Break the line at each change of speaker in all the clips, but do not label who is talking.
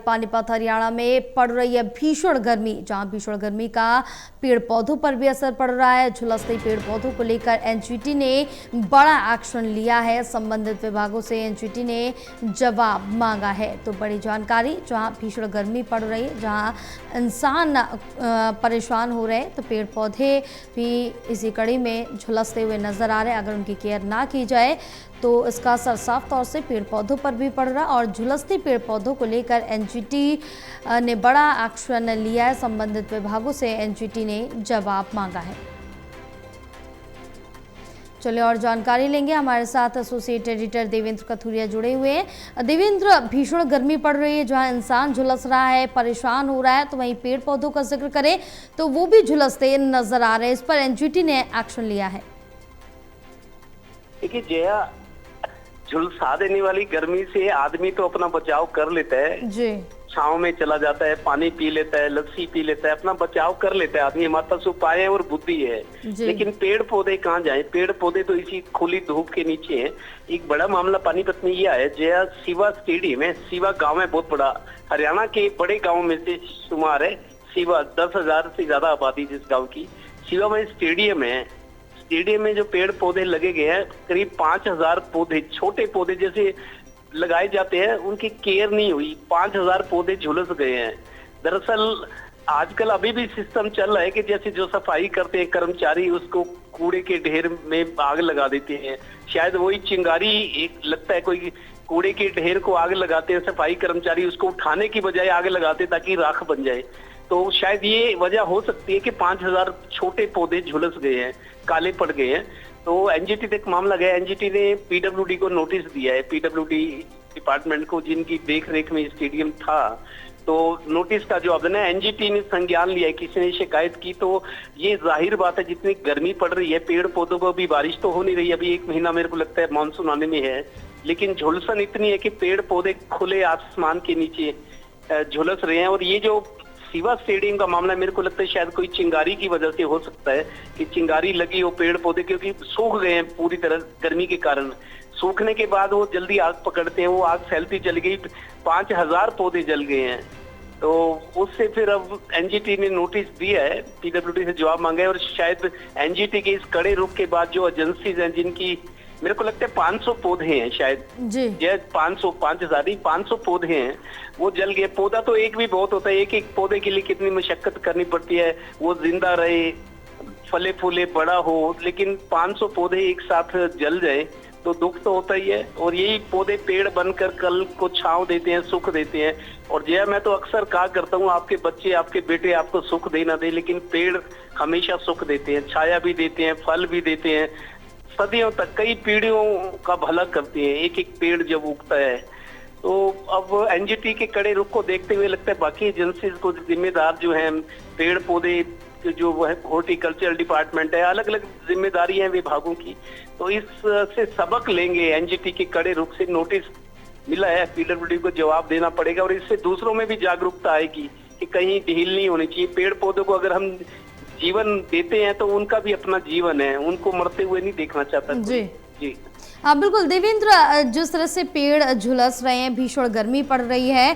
पानीपत हरियाणा में पड़ रही है भीषण गर्मी, जहां भीषण गर्मी का पेड़ पौधों पर भी असर पड़ रहा है। झुलसते पेड़ पौधों को लेकर एनजीटी ने बड़ा एक्शन लिया है। संबंधित विभागों से एनजीटी ने जवाब मांगा है। तो बड़ी जानकारी, जहां भीषण गर्मी पड़ रही है, जहां इंसान परेशान हो रहे हैं, तो पेड़ पौधे भी इसी कड़ी में झुलसते हुए नजर आ रहे हैं। अगर उनकी केयर ना की जाए तो इसका असर साफ तौर से पेड़ पौधों पर भी पड़ रहा है। और झुलसते पेड़ पौधों को लेकर एनजीटी ने बड़ा एक्शन लिया है। संबंधित विभागों से एनजीटी ने जवाब मांगा है। चलिए और जानकारी लेंगे, हमारे साथ एसोसिएट एडिटर देवेंद्र कथुरिया जुड़े हुए हैं। देवेंद्र, भीषण गर्मी पड़ रही है, जहां इंसान झुलस रहा है, परेशान हो रहा है, तो वहीं पेड़ पौधों का जिक्र करें तो वो भी झुलसते नजर आ रहे हैं। इस पर एनजीटी ने एक्शन लिया है।
देखिए जया, झुलसा देने वाली गर्मी से आदमी तो अपना बचाव कर लेता है
जी,
छांव में चला जाता है, पानी पी लेता है, लस्सी पी लेता है, अपना बचाव कर लेता है आदमी। हमारे पास उपाय है और बुद्धि है, लेकिन पेड़ पौधे कहाँ जाए? पेड़ पौधे तो इसी खुली धूप के नीचे हैं। एक बड़ा मामला पानीपत में यह है, जया सिवा स्टेडियम है, सिवा गाँव है, बहुत बड़ा, हरियाणा के बड़े गाँव में से शुमार है। सिवा 10,000 से ज्यादा आबादी जिस गाँव की, सिवा में स्टेडियम है। स्टेडियम में जो पेड़ पौधे लगे गए हैं, करीब 5,000 पौधे, छोटे पौधे जैसे लगाए जाते हैं, उनकी केयर नहीं हुई, 5,000 पौधे झुलस गए हैं। दरअसल आजकल अभी भी सिस्टम चल रहा है कि जैसे जो सफाई करते हैं कर्मचारी, उसको कूड़े के ढेर में आग लगा देते हैं। शायद वही चिंगारी, एक लगता है कोई कूड़े के ढेर को आग लगाते हैं सफाई कर्मचारी, उसको उठाने की बजाय आग लगाते ताकि राख बन जाए। तो शायद ये वजह हो सकती है कि 5,000 छोटे पौधे झुलस गए हैं, काले पड़ गए हैं। तो एनजीटी तक मामला गया। एनजीटी ने पीडब्ल्यूडी को नोटिस दिया है, पीडब्ल्यूडी डिपार्टमेंट को, जिनकी देख रेख में स्टेडियम था। तो नोटिस का जवाब देना, एनजीटी ने संज्ञान लिया है। किसी ने शिकायत की तो ये जाहिर बात है, जितनी गर्मी पड़ रही है, पेड़ पौधों को भी बारिश तो हो नहीं रही, अभी 1 महीना मेरे को लगता है मानसून आने में है, लेकिन झुलसन इतनी है कि पेड़ पौधे खुले आसमान के नीचे झुलस रहे हैं। और ये जो सिवा स्टेडियम का मामला, मेरे को लगता है शायद कोई चिंगारी की वजह से हो सकता है कि चिंगारी लगी हो पेड़ पौधे, क्योंकि सूख गए हैं पूरी तरह गर्मी के कारण। सूखने के बाद वो जल्दी आग पकड़ते हैं, वो आग फैलती चली गई, 5,000 पौधे जल गए हैं। तो उससे फिर अब एनजीटी ने नोटिस दिया है, पीडब्ल्यूडी से जवाब मांगा है। और शायद एनजीटी के इस कड़े रुख के बाद जो एजेंसीज हैं, जिनकी मेरे को लगता है 500 पौधे हैं शायद जी, 500 पौधे हैं, वो जल गए। पौधा तो एक भी बहुत होता है, एक एक पौधे के लिए कितनी मशक्कत करनी पड़ती है, वो जिंदा रहे, फले फूले, बड़ा हो, लेकिन 500 पौधे एक साथ जल जाए तो दुख तो होता ही है। और यही पौधे पेड़ बनकर कल को छांव देते हैं, सुख देते हैं। और जया, मैं तो अक्सर कहा करता हूँ, आपके बच्चे, आपके बेटे आपको सुख दे ना दे, लेकिन पेड़ हमेशा सुख देते हैं, छाया भी देते हैं, फल भी देते हैं, सदियों तक कई पीढ़ियों का भला करते हैं एक एक पेड़ जब उगता है। तो अब एनजीटी के कड़े रुख को देखते हुए लगता है बाकी एजेंसीज को जिम्मेदार जो है, पेड़ पौधे जो है, हॉर्टिकल्चर डिपार्टमेंट है, अलग अलग जिम्मेदारी है विभागों की, तो इससे सबक लेंगे। एनजीटी के कड़े रुख से नोटिस मिला है, पीडब्ल्यूडी को जवाब देना पड़ेगा। और इससे दूसरों में भी जागरूकता आएगी कि कहीं ढील नहीं होनी चाहिए। पेड़ पौधों को अगर हम जीवन देते हैं तो उनका भी अपना जीवन है, उनको मरते हुए नहीं देखना चाहता जी जी।
हाँ बिल्कुल देवेंद्र, जिस तरह से पेड़ झुलस रहे हैं, भीषण गर्मी पड़ रही है,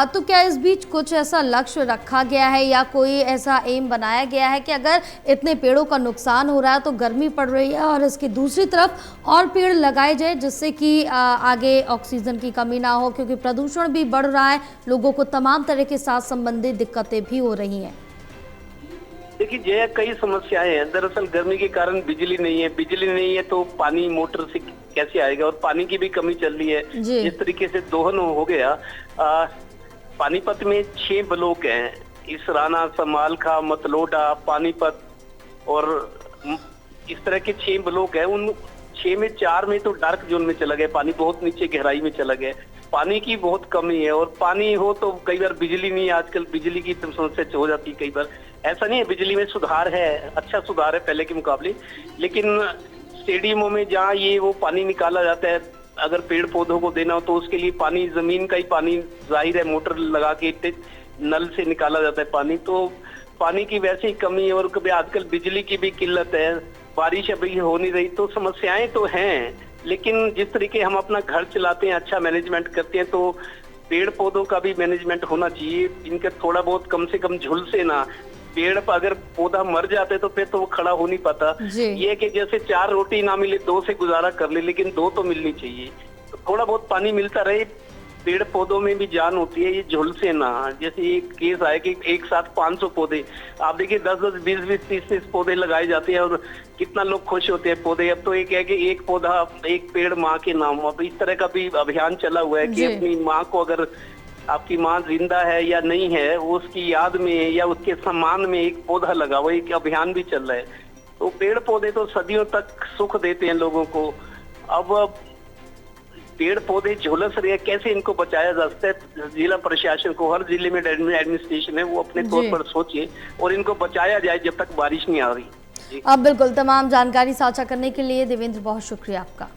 तो क्या इस बीच कुछ ऐसा लक्ष्य रखा गया है या कोई ऐसा एम बनाया गया है कि अगर इतने पेड़ों का नुकसान हो रहा है तो गर्मी पड़ रही है और इसकी दूसरी तरफ और पेड़ लगाए जाए, जिससे कि आगे ऑक्सीजन की कमी ना हो, क्योंकि प्रदूषण भी बढ़ रहा है, लोगों को तमाम तरह के साथ संबंधित दिक्कतें भी हो रही हैं?
देखिए जया, कई समस्याएं हैं। दरअसल गर्मी के कारण बिजली नहीं है, बिजली नहीं है तो पानी मोटर से कैसे आएगा, और पानी की भी कमी चल रही है। जिस तरीके से दोहन हो गया, पानीपत में 6 ब्लॉक हैं, इसराना, समालखा, मतलोडा, पानीपत, और इस तरह के 6 ब्लॉक हैं। उन 6 में 4 में तो डार्क जोन में चला गया, पानी बहुत नीचे गहराई में चला गया। पानी की बहुत कमी है, और पानी हो तो कई बार बिजली नहीं, आजकल बिजली की समस्या हो जाती है कई बार। ऐसा नहीं है, बिजली में सुधार है, अच्छा सुधार है पहले के मुकाबले, लेकिन स्टेडियमों में जहाँ ये वो पानी निकाला जाता है, अगर पेड़ पौधों को देना हो तो उसके लिए पानी, जमीन का ही पानी, जाहिर है मोटर लगा के नल से निकाला जाता है पानी, तो पानी की वैसे ही कमी है। और कभी आजकल बिजली की भी किल्लत है, बारिश अभी हो नहीं रही, तो समस्याएं तो हैं। लेकिन जिस तरीके हम अपना घर चलाते हैं, अच्छा मैनेजमेंट करते हैं, तो पेड़ पौधों का भी मैनेजमेंट होना चाहिए। इनके थोड़ा बहुत कम से कम झुलसे ना। पेड़ पर अगर पौधा मर जाते तो फिर तो वो खड़ा हो नहीं पाता।
जी।
ये कि जैसे 4 रोटी ना मिले 2 से गुजारा कर ले, लेकिन 2 तो मिलनी चाहिए। तो थोड़ा बहुत पानी मिलता रहे। पेड़ पौधों में भी जान होती है, ये झुलसे ना। जैसे एक केस आया कि एक साथ 500 पौधे, आप देखिए 10-10, 20-20, 30-30 पौधे लगाए जाते हैं और कितना लोग खुश होते हैं पौधे। अब तो एक है कि एक पौधा एक पेड़ माँ के नाम। अब इस तरह का भी अभियान चला हुआ है कि
जी।
अपनी माँ को, अगर आपकी माँ जिंदा है या नहीं है, उसकी याद में या उसके सम्मान में एक पौधा लगाओ, एक अभियान भी चल रहा है। तो पेड़ पौधे तो सदियों तक सुख देते हैं लोगों को। अब पेड़ पौधे झुलस रहे हैं, कैसे इनको बचाया जा सकता है? जिला प्रशासन को, हर जिले में एडमिनिस्ट्रेशन है, वो अपने
जी।
तौर पर सोचे और इनको बचाया जाए जब तक बारिश नहीं आ रही। जी।
अब बिल्कुल, तमाम जानकारी साझा करने के लिए देवेंद्र बहुत शुक्रिया आपका।